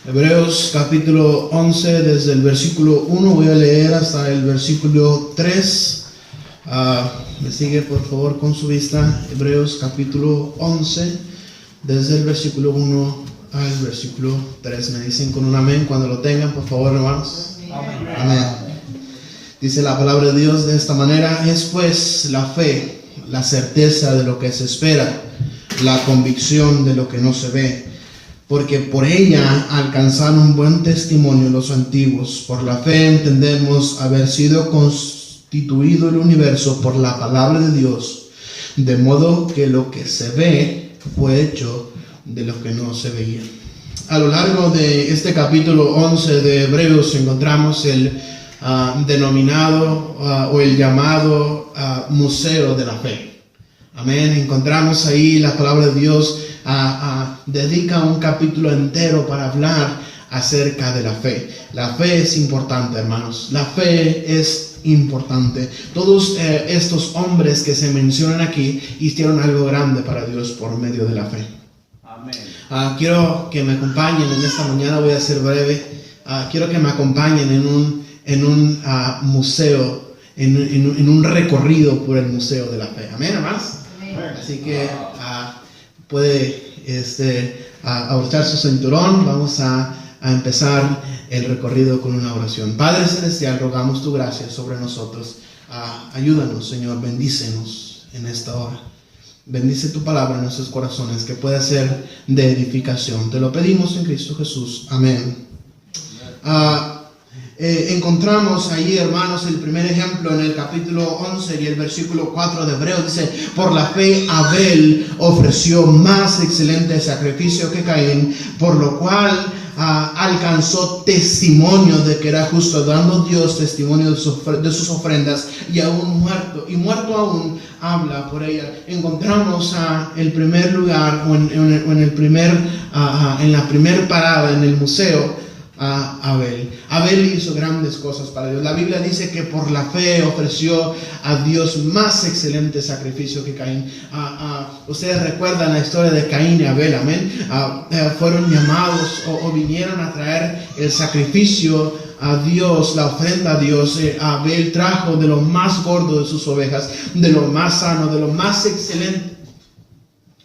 Hebreos capítulo 11, desde el versículo 1 voy a leer hasta el versículo 3. Me sigue por favor con su vista. Hebreos capítulo 11, desde el versículo 1 al versículo 3. Me dicen con un amén cuando lo tengan, por favor, hermanos. Amén. Amén. Dice la palabra de Dios de esta manera: es pues la fe, la certeza de lo que se espera, la convicción de lo que no se ve. Porque por ella alcanzaron buen testimonio los antiguos. Por la fe entendemos haber sido constituido el universo por la palabra de Dios, de modo que lo que se ve fue hecho de lo que no se veía. A lo largo de este capítulo 11 de Hebreos encontramos el denominado o el llamado museo de la fe. Amén. Encontramos ahí la palabra de Dios. Dedica un capítulo entero para hablar acerca de la fe. La fe es importante, hermanos. La fe es importante. Todos estos hombres que se mencionan aquí hicieron algo grande para Dios por medio de la fe. Amén. Quiero que me acompañen en esta mañana. Voy a ser breve. Quiero que me acompañen en un museo, en un recorrido por el museo de la fe. Amén, hermanos. Amén. Así que puede abrochar su cinturón. Vamos a empezar el recorrido con una oración. Padre Celestial, rogamos tu gracia sobre nosotros. Ayúdanos, Señor, bendícenos en esta hora. Bendice tu palabra en nuestros corazones, que pueda ser de edificación. Te lo pedimos en Cristo Jesús. Amén. Encontramos ahí, hermanos, el primer ejemplo en el capítulo 11 y el versículo 4 de Hebreos. Dice: por la fe Abel ofreció más excelente sacrificio que Caín, por lo cual alcanzó testimonio de que era justo, dando Dios testimonio de sus ofrendas, y aún muerto aún habla por ella. Encontramos el primer lugar o en la primer parada en el museo a Abel. Abel hizo grandes cosas para Dios. La Biblia dice que por la fe ofreció a Dios más excelente sacrificio que Caín. Ustedes recuerdan la historia de Caín y Abel, amén. Fueron llamados o vinieron a traer el sacrificio a Dios, la ofrenda a Dios. Abel trajo de lo más gordo de sus ovejas, de lo más sano, de lo más excelente.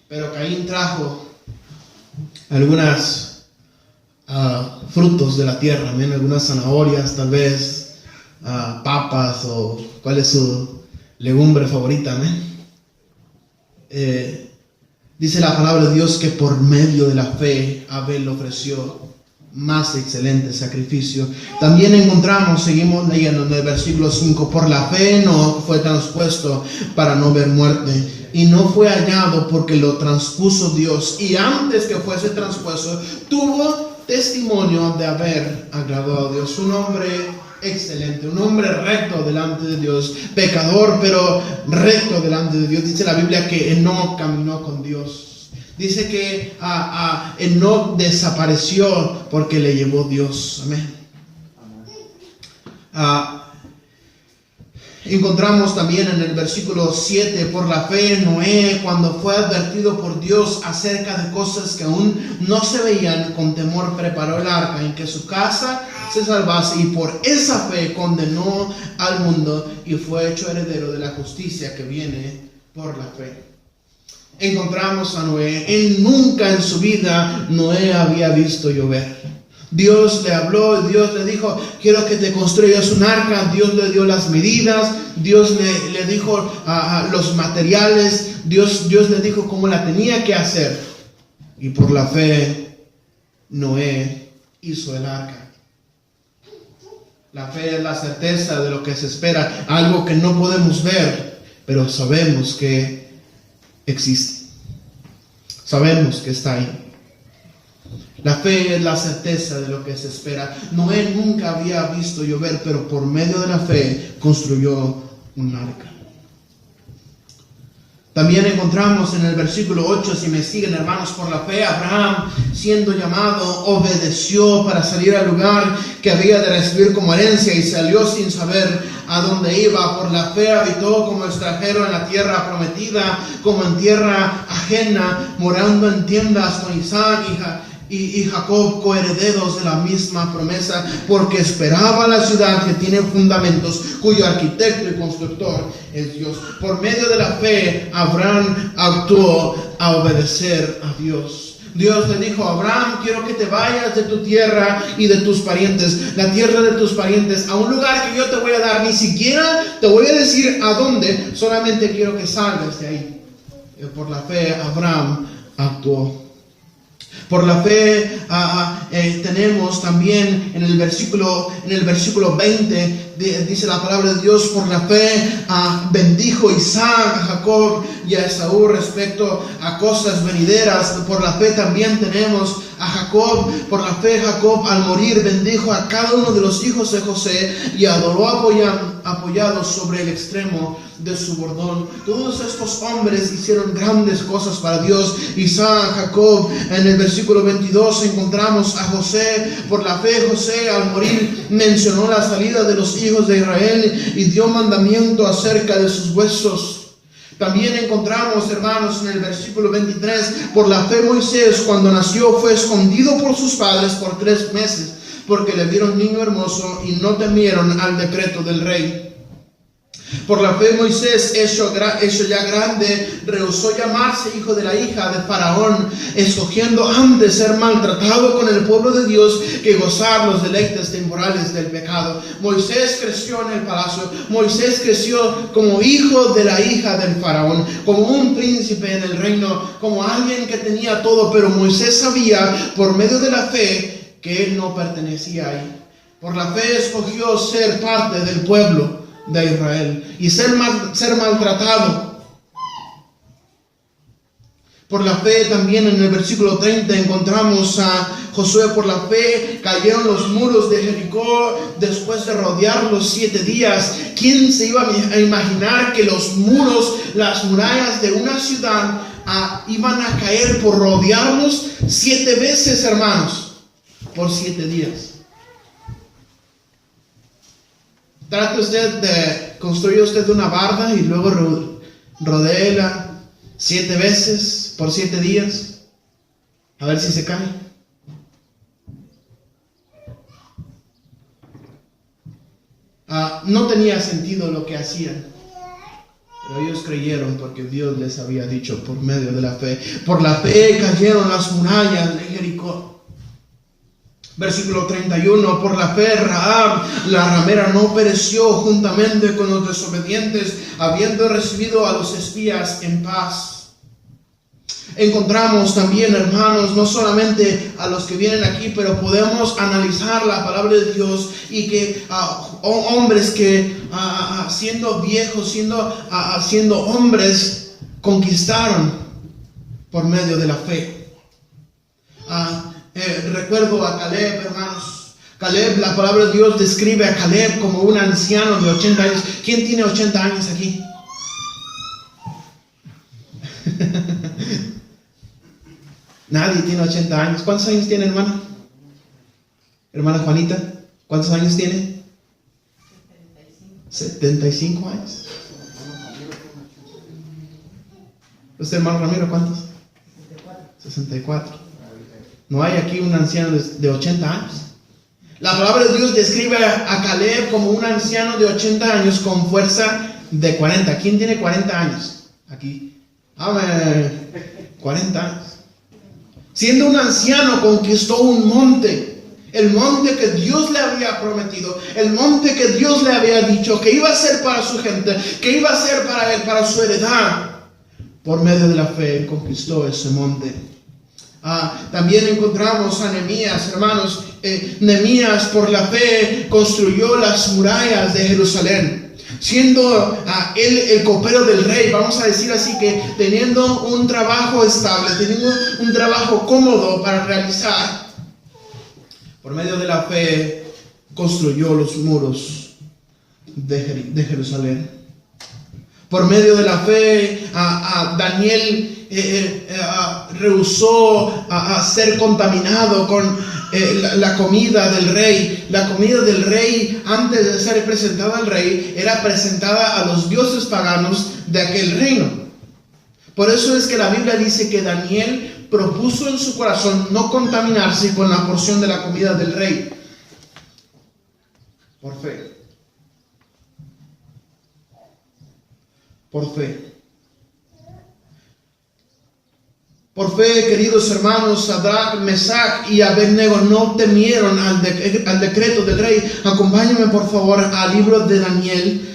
Pero Caín trajo algunas frutos de la tierra, amén. Algunas zanahorias, tal vez papas, o cuál es su legumbre favorita, amén. Dice la palabra de Dios que por medio de la fe Abel ofreció más excelente sacrificio. También encontramos, seguimos leyendo en el versículo 5: por la fe no fue transpuesto para no ver muerte, y no fue hallado porque lo transpuso Dios, y antes que fuese transpuesto tuvo testimonio de haber agradado a Dios. Un hombre excelente, un hombre recto delante de Dios, pecador pero recto delante de Dios. Dice la Biblia que Enoc caminó con Dios. Dice que Enoc desapareció porque le llevó Dios. Amén. Encontramos también en el versículo 7: por la fe Noé, cuando fue advertido por Dios acerca de cosas que aún no se veían, con temor preparó el arca en que su casa se salvase, y por esa fe condenó al mundo y fue hecho heredero de la justicia que viene por la fe. Encontramos a Noé. Él nunca en su vida Noé había visto llover. Dios le habló, Dios le dijo: quiero que te construyas un arca. Dios le dio las medidas, Dios le dijo los materiales, Dios le dijo cómo la tenía que hacer. Y por la fe Noé hizo el arca. La fe es la certeza de lo que se espera, algo que no podemos ver, pero sabemos que existe. Sabemos que está ahí. La fe es la certeza de lo que se espera. Noé nunca había visto llover, pero por medio de la fe construyó un arca. También encontramos en el versículo 8, si me siguen, hermanos: por la fe Abraham, siendo llamado, obedeció para salir al lugar que había de recibir como herencia, y salió sin saber a dónde iba. Por la fe habitó como extranjero en la tierra prometida, como en tierra ajena, morando en tiendas con Isaac y Jacob coherederos de la misma promesa, porque esperaba la ciudad que tiene fundamentos, cuyo arquitecto y constructor es Dios. Por medio de la fe, Abraham actuó a obedecer a Dios. Dios le dijo a Abraham: quiero que te vayas de tu tierra y de tus parientes, la tierra de tus parientes, a un lugar que yo te voy a dar. Ni siquiera te voy a decir a dónde, solamente quiero que salgas de ahí. Por la fe, Abraham actuó. Por la fe tenemos también en el versículo 20, dice la palabra de Dios: por la fe bendijo Isaac a Jacob y a Esaú respecto a cosas venideras. Por la fe también tenemos a Jacob. Por la fe Jacob, al morir, bendijo a cada uno de los hijos de José y adoró apoyado sobre el extremo de su bordón. Todos estos hombres hicieron grandes cosas para Dios. Isaac, Jacob. En el versículo 22 encontramos a José. Por la fe José, al morir, mencionó la salida de los hijos de Israel y dio mandamiento acerca de sus huesos. También encontramos, hermanos, en el versículo 23, por la fe Moisés, cuando nació, fue escondido por sus padres por 3 meses, porque le vieron niño hermoso y no temieron al decreto del rey. Por la fe Moisés, hecho ya grande, rehusó llamarse hijo de la hija de Faraón, escogiendo antes ser maltratado con el pueblo de Dios que gozar los deleites temporales del pecado. Moisés creció en el palacio. Moisés creció como hijo de la hija del Faraón, como un príncipe en el reino, como alguien que tenía todo. Pero Moisés sabía, por medio de la fe, que él no pertenecía ahí. Por la fe escogió ser parte del pueblo de Israel y ser maltratado. Por la fe también en el versículo 30 encontramos a Josué. Por la fe cayeron los muros de Jericó después de rodearlos 7 días. ¿Quién se iba a imaginar que los muros, las murallas de una ciudad iban a caer por rodearlos 7 veces, hermanos, por 7 días? Trate usted de construir usted una barda y luego rodéela 7 veces por 7 días, a ver si se cae. No tenía sentido lo que hacían, pero ellos creyeron porque Dios les había dicho por medio de la fe. Por la fe cayeron las murallas de Jericó. Versículo 31, por la fe Rahab, la ramera, no pereció juntamente con los desobedientes, habiendo recibido a los espías en paz. Encontramos también, hermanos, no solamente a los que vienen aquí, pero podemos analizar la palabra de Dios y que hombres que siendo viejos, siendo hombres, conquistaron por medio de la fe. Recuerdo a Caleb, hermanos. Caleb, la palabra de Dios describe a Caleb como un anciano de 80 años. ¿Quién tiene 80 años aquí? Nadie tiene 80 años. ¿Cuántos años tiene, hermana? Hermana Juanita, ¿cuántos años tiene? 75 años. ¿Usted, hermano Ramiro, cuántos? 64. No hay aquí un anciano de 80 años. La palabra de Dios describe a Caleb como un anciano de 80 años con fuerza de 40. ¿Quién tiene 40 años aquí? Amén. 40 años. Siendo un anciano, conquistó un monte. El monte que Dios le había prometido. El monte que Dios le había dicho que iba a ser para su gente, que iba a ser para él, para su heredad. Por medio de la fe, él conquistó ese monte. También encontramos a Nehemías, hermanos. Nehemías, por la fe, construyó las murallas de Jerusalén, siendo él el copero del rey, vamos a decir así, que teniendo un trabajo estable, teniendo un trabajo cómodo para realizar. Por medio de la fe construyó los muros de Jerusalén. Por medio de la fe, Daniel rehusó ser contaminado con la comida del rey. La comida del rey, antes de ser presentada al rey, era presentada a los dioses paganos de aquel reino. Por eso es que la Biblia dice que Daniel propuso en su corazón no contaminarse con la porción de la comida del rey. Por fe. Por fe. Por fe, queridos hermanos, Sadrach, Mesach y Abednego no temieron al decreto del rey. Acompáñenme por favor al libro de Daniel.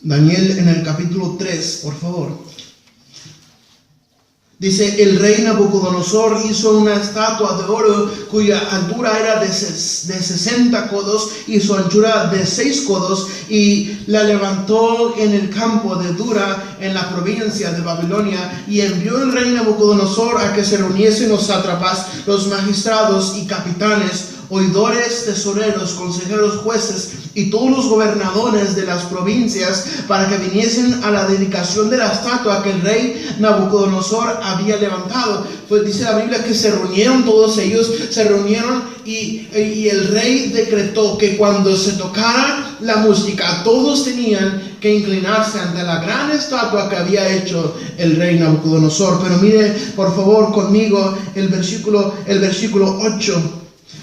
Daniel en el capítulo 3, por favor. Dice, el rey Nabucodonosor hizo una estatua de oro cuya altura era de 60 codos y su anchura de 6 codos, y la levantó en el campo de Dura en la provincia de Babilonia, y envió el rey Nabucodonosor a que se reuniesen los sátrapas, los magistrados y capitanes, oidores, tesoreros, consejeros, jueces y todos los gobernadores de las provincias para que viniesen a la dedicación de la estatua que el rey Nabucodonosor había levantado. Pues dice la Biblia que se reunieron todos ellos, y el rey decretó que cuando se tocara la música todos tenían que inclinarse ante la gran estatua que había hecho el rey Nabucodonosor. Pero mire por favor conmigo el versículo 8.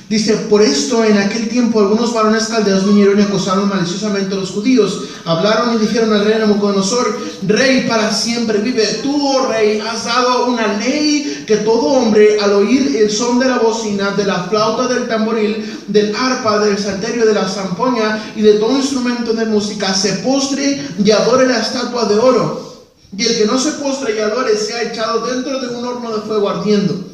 Dice, por esto en aquel tiempo algunos varones caldeos vinieron y acusaron maliciosamente a los judíos. Hablaron y dijeron al rey Nabucodonosor, rey para siempre vive. Tú, oh rey, has dado una ley que todo hombre al oír el son de la bocina, de la flauta, del tamboril, del arpa, del salterio, de la zampoña y de todo instrumento de música, se postre y adore la estatua de oro. Y el que no se postre y adore sea echado dentro de un horno de fuego ardiendo.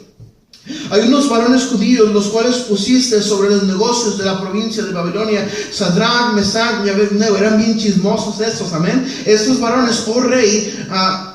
Hay unos varones judíos, los cuales pusiste sobre los negocios de la provincia de Babilonia, Sadrach, Mesach y Abednego. Eran bien chismosos estos, amén. Estos varones, oh rey,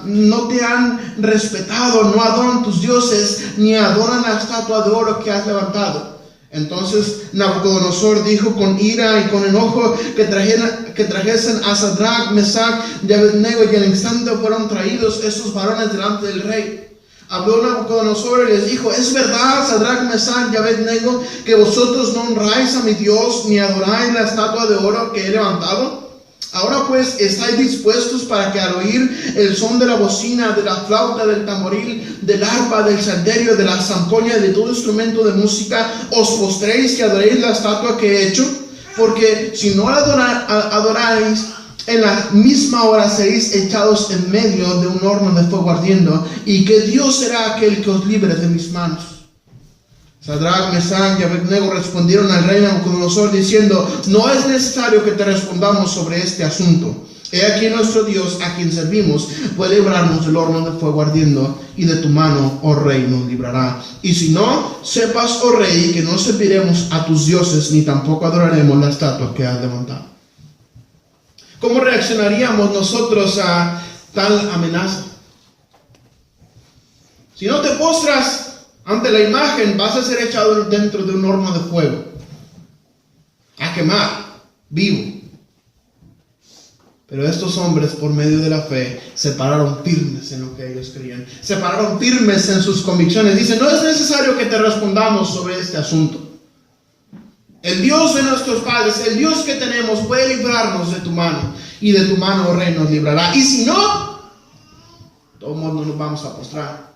no te han respetado, no adoran tus dioses, ni adoran la estatua de oro que has levantado. Entonces Nabucodonosor dijo con ira y con enojo que trajesen a Sadrach, Mesach y Abednego, y al instante fueron traídos estos varones delante del rey. Habló Nabucodonosor y les dijo, ¿es verdad, Sadrach, Mesach y Abednego, que vosotros no honráis a mi Dios, ni adoráis la estatua de oro que he levantado? Ahora pues, ¿estáis dispuestos para que al oír el son de la bocina, de la flauta, del tamboril, del arpa, del salterio, de la zampoña y de todo instrumento de música, os postréis y adoréis la estatua que he hecho? Porque si no la adoráis, en la misma hora seréis echados en medio de un horno de fuego ardiendo. ¿Y qué Dios será aquel que os libre de mis manos? Sadrach, Mesach y Abednego respondieron al rey Nabucodonosor diciendo, no es necesario que te respondamos sobre este asunto. He aquí nuestro Dios, a quien servimos, puede librarnos del horno de fuego ardiendo, y de tu mano, oh rey, nos librará. Y si no, sepas, oh rey, que no serviremos a tus dioses, ni tampoco adoraremos la estatua que has levantado. ¿Cómo reaccionaríamos nosotros a tal amenaza? Si no te postras ante la imagen, vas a ser echado dentro de un horno de fuego, a quemar, vivo. Pero estos hombres, por medio de la fe, se pararon firmes en lo que ellos creían. Se pararon firmes en sus convicciones. Dicen, no es necesario que te respondamos sobre este asunto. El Dios de nuestros padres, el Dios que tenemos, puede librarnos de tu mano. Y de tu mano, oh rey, nos librará. Y si no, todos no nos vamos a postrar.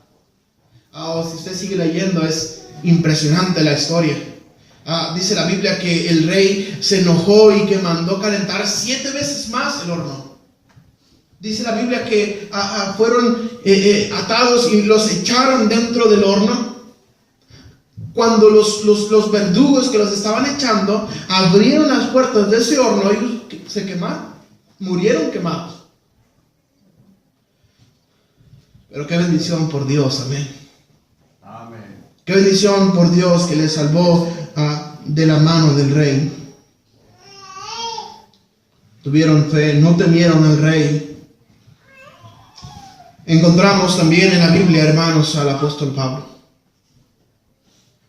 Si usted sigue leyendo, es impresionante la historia. Dice la Biblia que el rey se enojó y que mandó calentar 7 veces más el horno. Dice la Biblia que fueron atados y los echaron dentro del horno. Cuando los verdugos que los estaban echando abrieron las puertas de ese horno, ellos se quemaron, murieron quemados. Pero qué bendición por Dios, amén. Amén. Qué bendición por Dios que les salvó de la mano del rey. Tuvieron fe, no temieron al rey. Encontramos también en la Biblia, hermanos, al apóstol Pablo,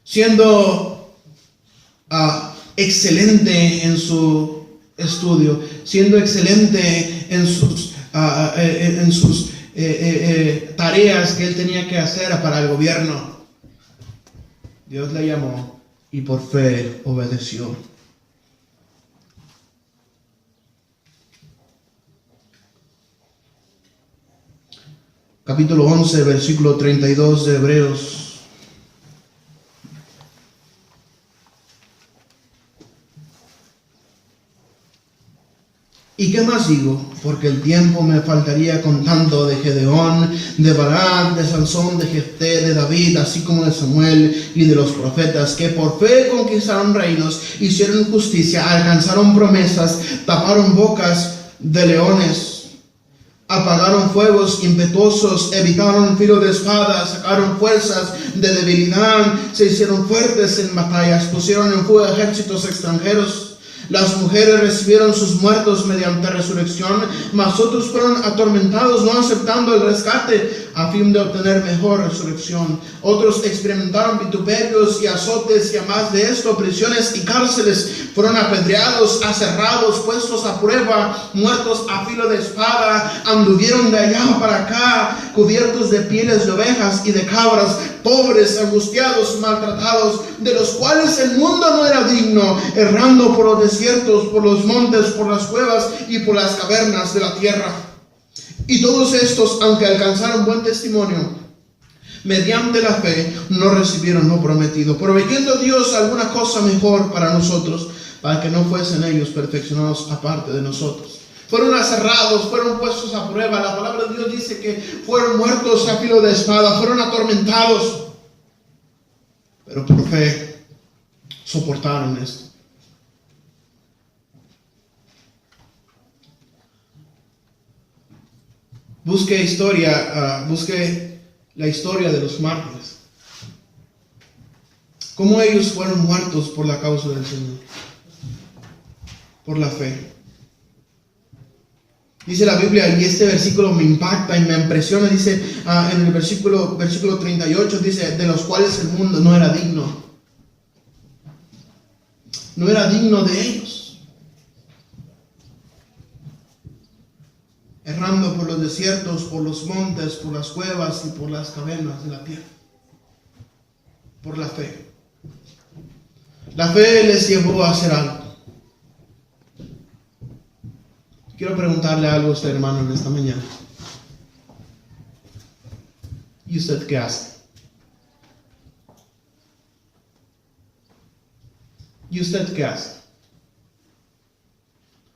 siendo excelente en su estudio, siendo excelente en sus tareas que él tenía que hacer para el gobierno. Dios le llamó y por fe obedeció. Capítulo 11, versículo 32 de Hebreos. ¿Y qué más digo? Porque el tiempo me faltaría contando de Gedeón, de Barak, de Sansón, de Jefté, de David, así como de Samuel y de los profetas, que por fe conquistaron reinos, hicieron justicia, alcanzaron promesas, taparon bocas de leones, apagaron fuegos impetuosos, evitaron filo de espada, sacaron fuerzas de debilidad, se hicieron fuertes en batallas, pusieron en fuga ejércitos extranjeros. Las mujeres recibieron sus muertos mediante resurrección, mas otros fueron atormentados no aceptando el rescate a fin de obtener mejor resurrección. Otros experimentaron vituperios y azotes, y además de esto prisiones y cárceles. Fueron apedreados, aserrados, puestos a prueba, muertos a filo de espada. Anduvieron de allá para acá, cubiertos de pieles de ovejas y de cabras, pobres, angustiados, maltratados, de los cuales el mundo no era digno, errando por los desiertos, por los montes, por las cuevas y por las cavernas de la tierra. Y todos estos, aunque alcanzaron buen testimonio, mediante la fe no recibieron lo prometido, proveyendo Dios alguna cosa mejor para nosotros, para que no fuesen ellos perfeccionados aparte de nosotros. Fueron aserrados, fueron puestos a prueba. La palabra de Dios dice que fueron muertos a filo de espada, fueron atormentados, pero por fe soportaron esto. Busque la historia de los mártires. Cómo ellos fueron muertos por la causa del Señor, por la fe. Dice la Biblia, y este versículo me impacta y me impresiona, dice en el versículo 38, dice, de los cuales el mundo no era digno. No era digno de ellos. Errando por los desiertos, por los montes, por las cuevas y por las cavernas de la tierra. Por la fe. La fe les llevó a hacer algo. Quiero preguntarle algo a usted, hermano, en esta mañana. ¿Y usted qué hace? ¿Y usted qué hace?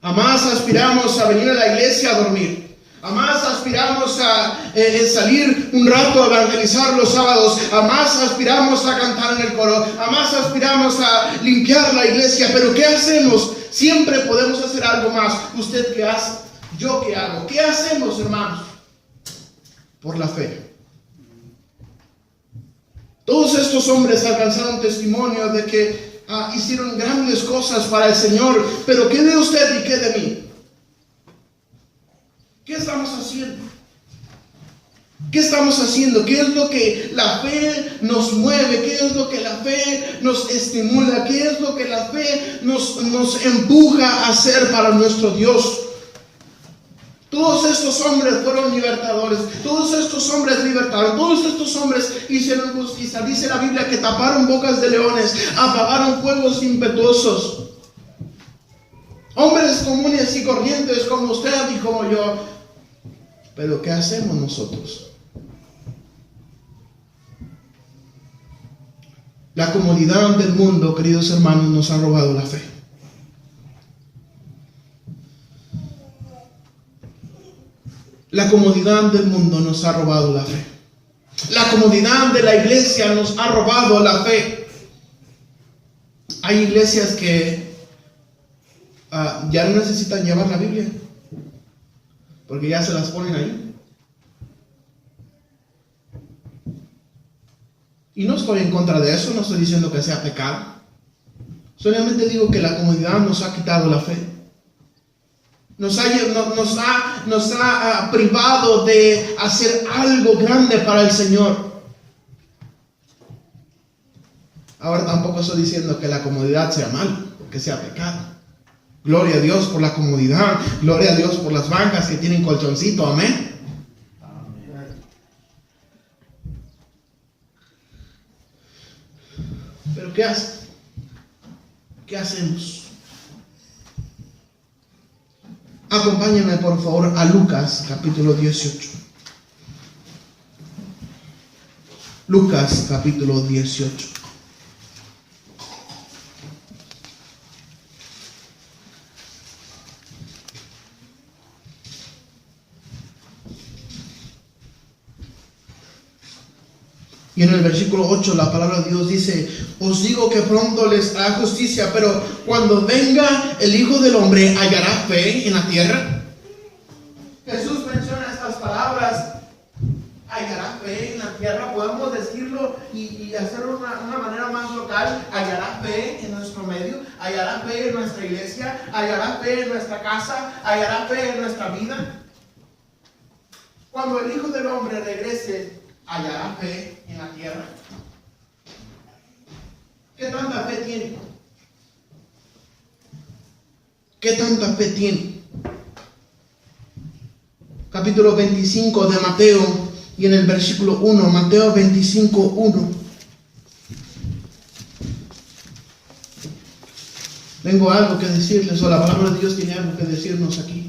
Jamás aspiramos a venir a la iglesia a dormir. Jamás aspiramos a salir un rato a evangelizar los sábados. Jamás aspiramos a cantar en el coro. Jamás aspiramos a limpiar la iglesia. Pero ¿qué hacemos? Siempre podemos hacer algo más. ¿Usted qué hace? ¿Yo qué hago? ¿Qué hacemos, hermanos? Por la fe. Todos estos hombres alcanzaron testimonio de que hicieron grandes cosas para el Señor. Pero ¿qué de usted y qué de mí? ¿Qué estamos haciendo? ¿Qué estamos haciendo? ¿Qué es lo que la fe nos mueve? ¿Qué es lo que la fe nos estimula? ¿Qué es lo que la fe nos empuja a hacer para nuestro Dios? Todos estos hombres fueron libertadores. Todos estos hombres libertaron. Todos estos hombres hicieron justicia. Dice la Biblia que taparon bocas de leones, apagaron fuegos impetuosos. Hombres comunes y corrientes como usted y como yo. Pero ¿qué hacemos nosotros? La comodidad del mundo, queridos hermanos, nos ha robado la fe. La comodidad del mundo nos ha robado la fe. La comodidad de la iglesia nos ha robado la fe. Hay iglesias que ya no necesitan llevar la Biblia, porque ya se las ponen ahí. Y no estoy en contra de eso, no estoy diciendo que sea pecado. Solamente digo que la comodidad nos ha quitado la fe. Nos ha privado de hacer algo grande para el Señor. Ahora tampoco estoy diciendo que la comodidad sea mal, que sea pecado. Gloria a Dios por la comodidad. Gloria a Dios por las bancas que tienen colchoncito. Amén. Pero ¿qué hacemos? Acompáñenme por favor a Lucas capítulo 18. Lucas capítulo 18. Y en el versículo 8 la palabra de Dios dice: os digo que pronto les hará justicia, pero cuando venga el Hijo del Hombre, ¿hallará fe en la tierra? Jesús menciona estas palabras: hallará fe en la tierra. Podemos decirlo y hacerlo de una manera más local: hallará fe en nuestro medio, hallará fe en nuestra iglesia, hallará fe en nuestra casa, hallará fe en nuestra vida. Cuando el Hijo del Hombre regrese, ¿hallará fe en la tierra? ¿Qué tanta fe tiene? ¿Qué tanta fe tiene? Capítulo 25 de Mateo, y en el versículo 1, Mateo 25, 1. Tengo algo que decirles, o la palabra de Dios tiene algo que decirnos aquí.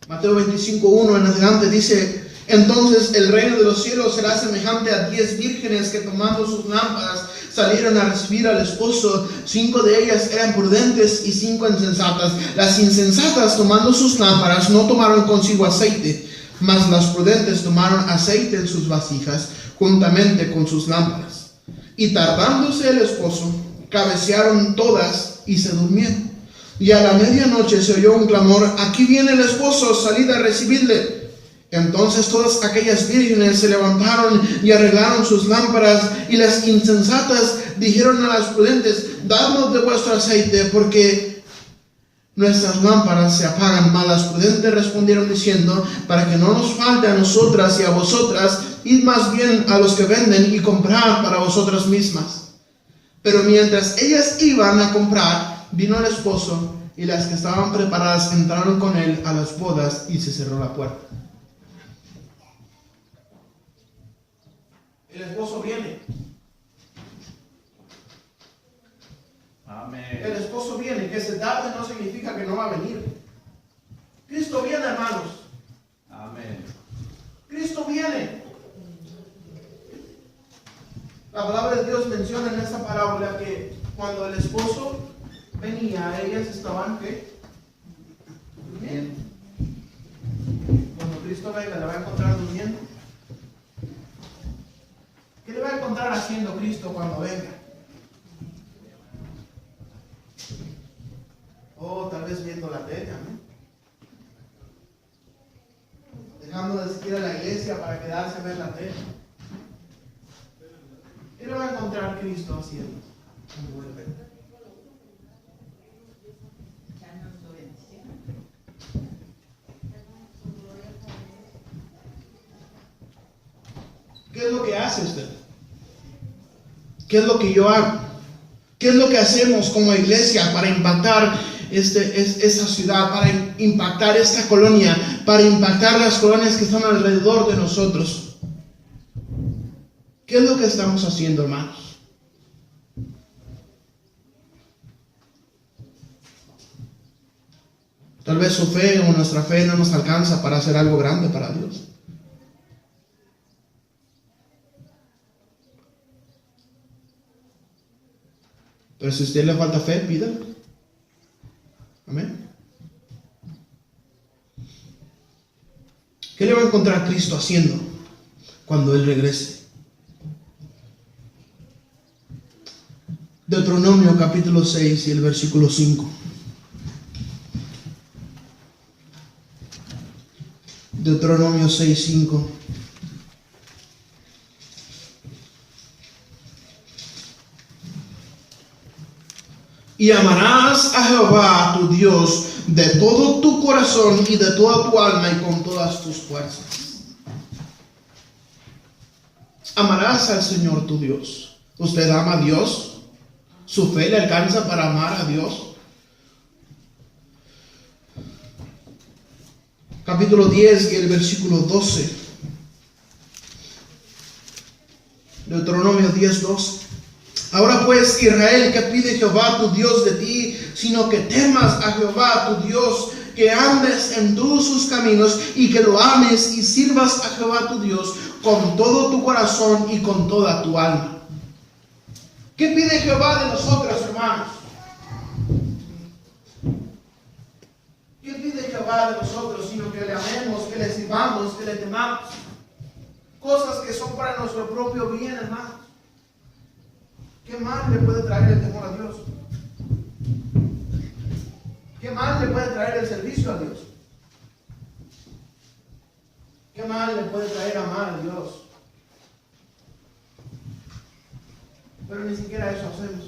Mateo 25, 1 en adelante dice: entonces el reino de los cielos será semejante a 10 vírgenes que, tomando sus lámparas, salieron a recibir al esposo. 5 de ellas eran prudentes y 5 insensatas. Las insensatas, tomando sus lámparas, no tomaron consigo aceite, mas las prudentes tomaron aceite en sus vasijas juntamente con sus lámparas. Y tardándose el esposo, cabecearon todas y se durmieron. Y a la medianoche se oyó un clamor: aquí viene el esposo, salid a recibirle. Entonces todas aquellas vírgenes se levantaron y arreglaron sus lámparas. Y las insensatas dijeron a las prudentes: dadnos de vuestro aceite, porque nuestras lámparas se apagan. Mas las prudentes respondieron diciendo: para que no nos falte a nosotras y a vosotras, id más bien a los que venden y comprad para vosotras mismas. Pero mientras ellas iban a comprar, vino el esposo, y las que estaban preparadas entraron con él a las bodas, y se cerró la puerta. El esposo viene. Amén. El esposo viene. Que se tarde no significa que no va a venir. Cristo viene, hermanos. Amén. Cristo viene. La palabra de Dios menciona en esta parábola que cuando el esposo venía, ellas estaban ¿qué? Durmiendo. Cuando Cristo venga, ¿le va a encontrar durmiendo? ¿Qué le va a encontrar haciendo Cristo cuando venga? Oh, tal vez viendo la tele, ¿no? Dejando de asistir a la iglesia para quedarse a ver la tele. ¿Qué le va a encontrar Cristo haciendo cuando vuelve? ¿Qué es lo que hace usted? ¿Qué es lo que yo hago? ¿Qué es lo que hacemos como iglesia para impactar esta ciudad, para impactar esta colonia, para impactar las colonias que están alrededor de nosotros? ¿Qué es lo que estamos haciendo, hermanos? Tal vez su fe o nuestra fe no nos alcanza para hacer algo grande para Dios. Pero si a usted le falta fe, pídalo. Amén. ¿Qué le va a encontrar Cristo haciendo cuando Él regrese? Deuteronomio capítulo 6 y el versículo 5. Deuteronomio 6, 5. Y amarás a Jehová tu Dios de todo tu corazón y de toda tu alma y con todas tus fuerzas. Amarás al Señor tu Dios ¿Usted ama a Dios? ¿Su fe le alcanza para amar a Dios? Capítulo 10 y el versículo 12. Deuteronomio 10:12. Ahora pues, Israel, ¿qué pide Jehová tu Dios de ti? Sino que temas a Jehová tu Dios, que andes en todos sus caminos y que lo ames y sirvas a Jehová tu Dios con todo tu corazón y con toda tu alma. ¿Qué pide Jehová de nosotros, hermanos? ¿Qué pide Jehová de nosotros? Sino que le amemos, que le sirvamos, que le temamos. Cosas que son para nuestro propio bien, hermanos. ¿Qué mal le puede traer el temor a Dios? ¿Qué mal le puede traer el servicio a Dios? ¿Qué mal le puede traer amar a Dios? Pero ni siquiera eso hacemos.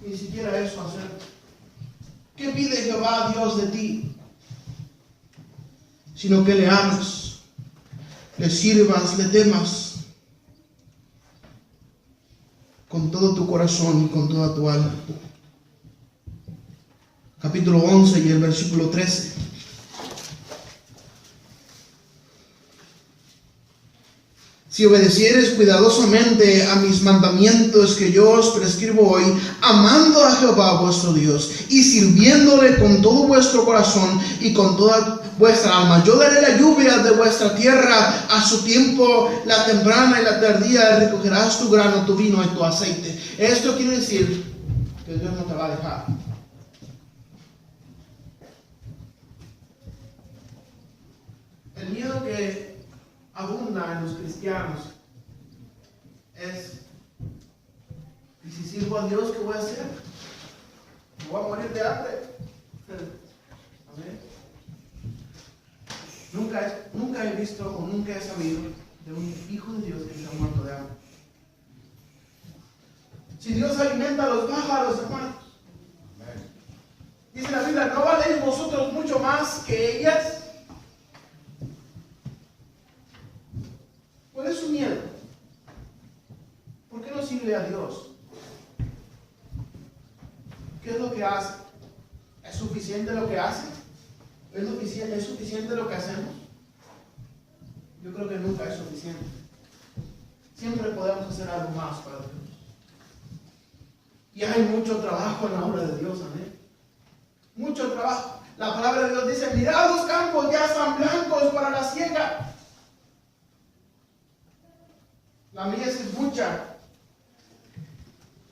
Ni siquiera eso hacemos. ¿Qué pide Jehová Dios de ti? Sino que le ames, le sirvas, le temas con todo tu corazón y con toda tu alma. Capítulo 11 y el versículo 13. Si obedecieres cuidadosamente a mis mandamientos que yo os prescribo hoy, amando a Jehová vuestro Dios y sirviéndole con todo vuestro corazón y con toda vuestra alma, yo daré la lluvia de vuestra tierra a su tiempo, la temprana y la tardía, recogerás tu grano, tu vino y tu aceite. Esto quiere decir que Dios no te va a dejar. El miedo que abunda en los cristianos es: ¿y si sirvo a Dios, qué voy a hacer? ¿Me voy a morir de hambre? Amén. Nunca he visto o nunca he sabido de un hijo de Dios que está muerto de hambre. Si Dios alimenta a los pájaros, hermanos, dice la Biblia, ¿no valéis vosotros mucho más que ellas? ¿Cuál es su miedo? ¿Por qué no sirve a Dios? ¿Qué es lo que hace? ¿Es suficiente lo que hace? ¿Es suficiente lo que hacemos? Yo creo que nunca es suficiente. Siempre podemos hacer algo más para Dios. Y hay mucho trabajo en la obra de Dios, amén. Mucho trabajo. La palabra de Dios dice: mirad, los campos ya están blancos para la siega. La mies es mucha,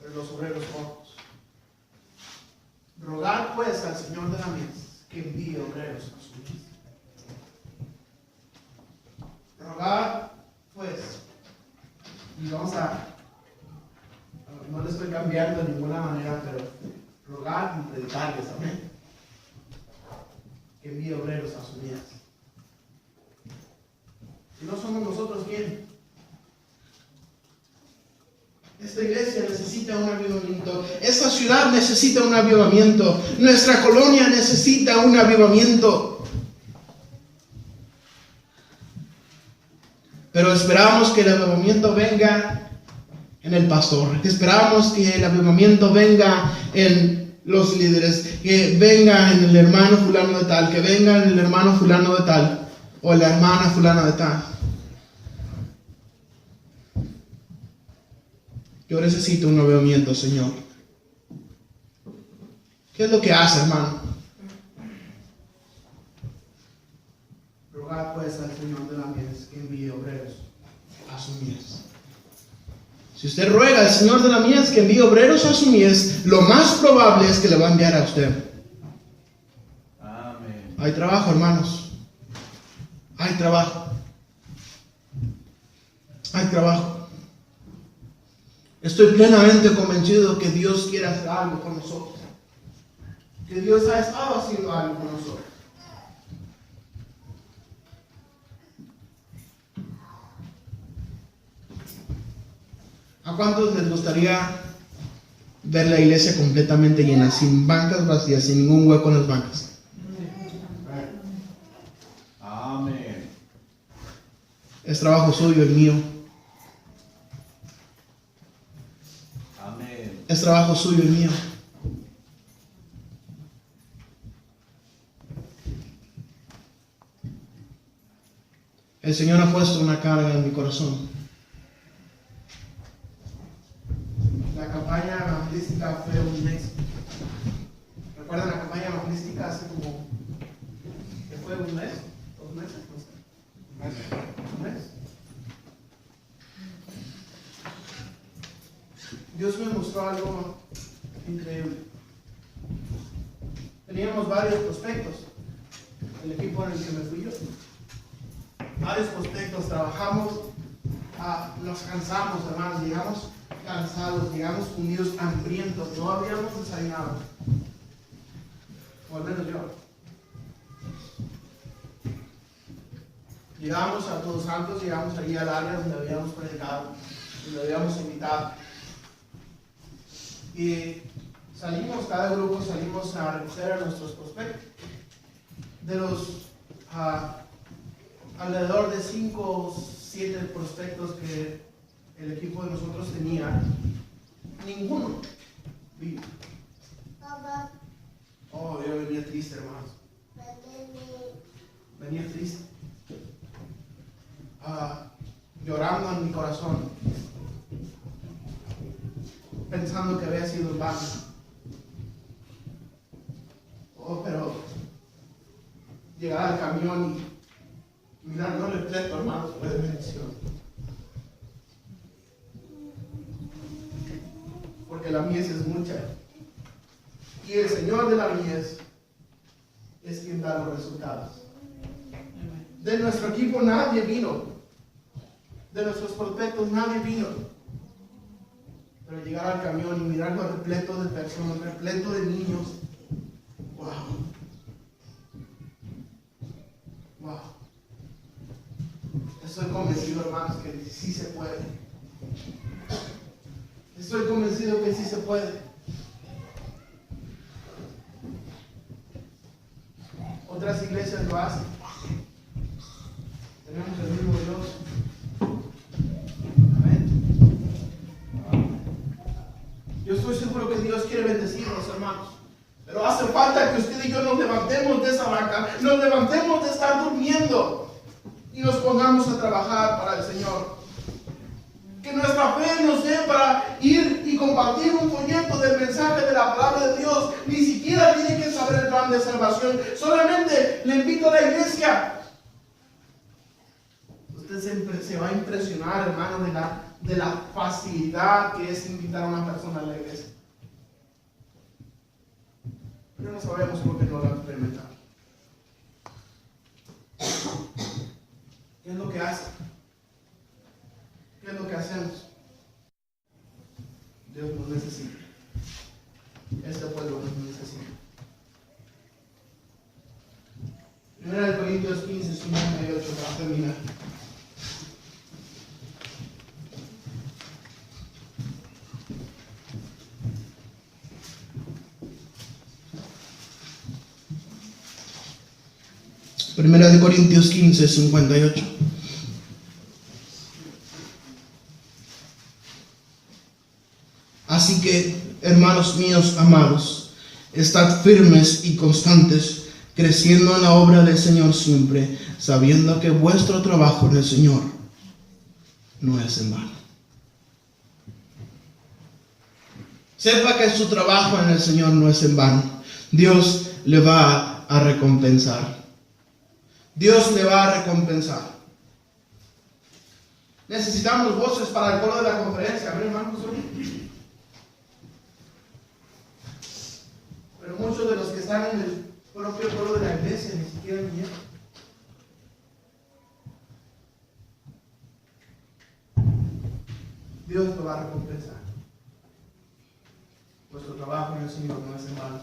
pero los obreros pocos. Rogad pues al Señor de la mies que envíe obreros a su mies. Rogad pues, y vamos no le estoy cambiando de ninguna manera, pero rogad y predicarles, amén, que envíe obreros a su mies. Si no somos nosotros, ¿quién? Esta iglesia necesita un avivamiento. Esta ciudad necesita un avivamiento. Nuestra colonia necesita un avivamiento. Pero esperamos que el avivamiento venga en el pastor. Esperamos que el avivamiento venga en los líderes. Que venga en el hermano fulano de tal. Que venga en el hermano fulano de tal. O la hermana fulana de tal. Yo necesito un avivamiento, Señor. ¿Qué es lo que hace, hermano? Rogad pues al Señor de la mies que envíe obreros a su mies. Si usted ruega al Señor de la mies que envíe obreros a su mies, lo más probable es que le va a enviar a usted. Amén. Hay trabajo, hermanos. Hay trabajo. Hay trabajo. Estoy plenamente convencido que Dios quiere hacer algo con nosotros. Que Dios ha estado haciendo algo con nosotros. ¿A cuántos les gustaría ver la iglesia completamente llena, sin bancas vacías, sin ningún hueco en las bancas? Amén. Es trabajo suyo, el mío. es trabajo suyo y mío. El Señor ha puesto una carga en mi corazón. La campaña evangelística fue un éxito. ¿Recuerdan la campaña evangelística hace como, que fue un mes? 2 meses, no sé. ¿Un mes? Dios me mostró algo increíble. Teníamos varios prospectos, el equipo en el que me fui yo. Varios prospectos, trabajamos, nos cansamos, hermanos, llegamos cansados, llegamos unidos, hambrientos, no habíamos desayunado, o al menos yo. Llegamos a Todos Santos, llegamos allí al área donde habíamos predicado, donde habíamos invitado. Y salimos, cada grupo salimos a recoger a nuestros prospectos. De los alrededor de 5 o 7 prospectos que el equipo de nosotros tenía, ninguno vino. Oh, yo venía triste, hermanos. Venía triste. Llorando en mi corazón, pensando que había sido en vano. Oh, pero llegar al camión y mirar, no repleto, hermanos, fue de bendición. Porque la mies es mucha. Y el Señor de la mies es quien da los resultados. De nuestro equipo nadie vino. De nuestros prospectos nadie vino. Pero llegar al camión y mirarlo repleto de personas, repleto de niños. Wow. Wow. Estoy convencido, hermanos, que sí se puede. Estoy convencido que sí se puede. Otras iglesias lo hacen. Tenemos el mismo Dios. Amén. Yo estoy seguro que Dios quiere bendecirnos, hermanos. Pero hace falta que usted y yo nos levantemos de esa banca, nos levantemos de estar durmiendo y nos pongamos a trabajar para el Señor. Que nuestra fe nos dé para ir y compartir un folleto del mensaje de la palabra de Dios. Ni siquiera tiene que saber el plan de salvación. Solamente le invito a la iglesia. Usted se va a impresionar, hermano, de la facilidad que es invitar a una persona a la iglesia. Pero no sabemos por qué no lo han experimentado. ¿Qué es lo que hace? ¿Qué es lo que hacemos? Dios nos necesita. Este pueblo nos necesita. 1 Corintios 15, 58, para terminar. Primera de Corintios 15, 58. Así que, hermanos míos amados, estad firmes y constantes, creciendo en la obra del Señor siempre, sabiendo que vuestro trabajo en el Señor no es en vano. Sepa que su trabajo en el Señor no es en vano. Dios le va a recompensar. Dios le va a recompensar. Necesitamos voces para el coro de la conferencia. ¿Ven, hermanos? Pero muchos de los que están en el propio coro de la iglesia ni siquiera vinieron. Dios lo va a recompensar. Vuestro trabajo en el Señor no es en vano.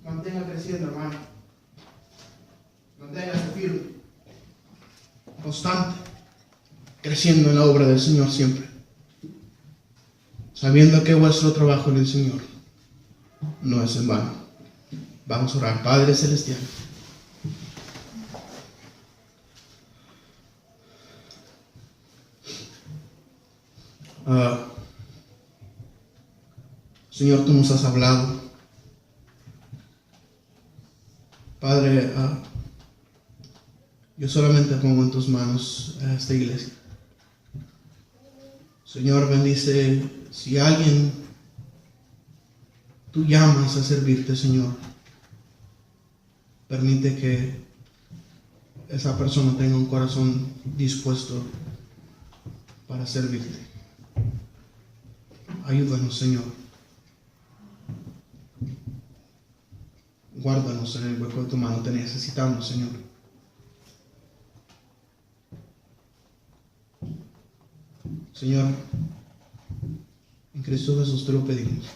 Mantenga creciendo, hermano. Manténgase firme, constante, creciendo en la obra del Señor siempre, sabiendo que vuestro trabajo en el Señor no es en vano. Vamos a orar. Padre Celestial, Señor, tú nos has hablado. Padre, yo solamente pongo en tus manos a esta iglesia. Señor, bendice si alguien tú llamas a servirte, Señor. Permite que esa persona tenga un corazón dispuesto para servirte. Ayúdanos, Señor. Guárdanos en el hueco de tu mano. Te necesitamos, Señor. Señor, en Cristo Jesús te lo pedimos.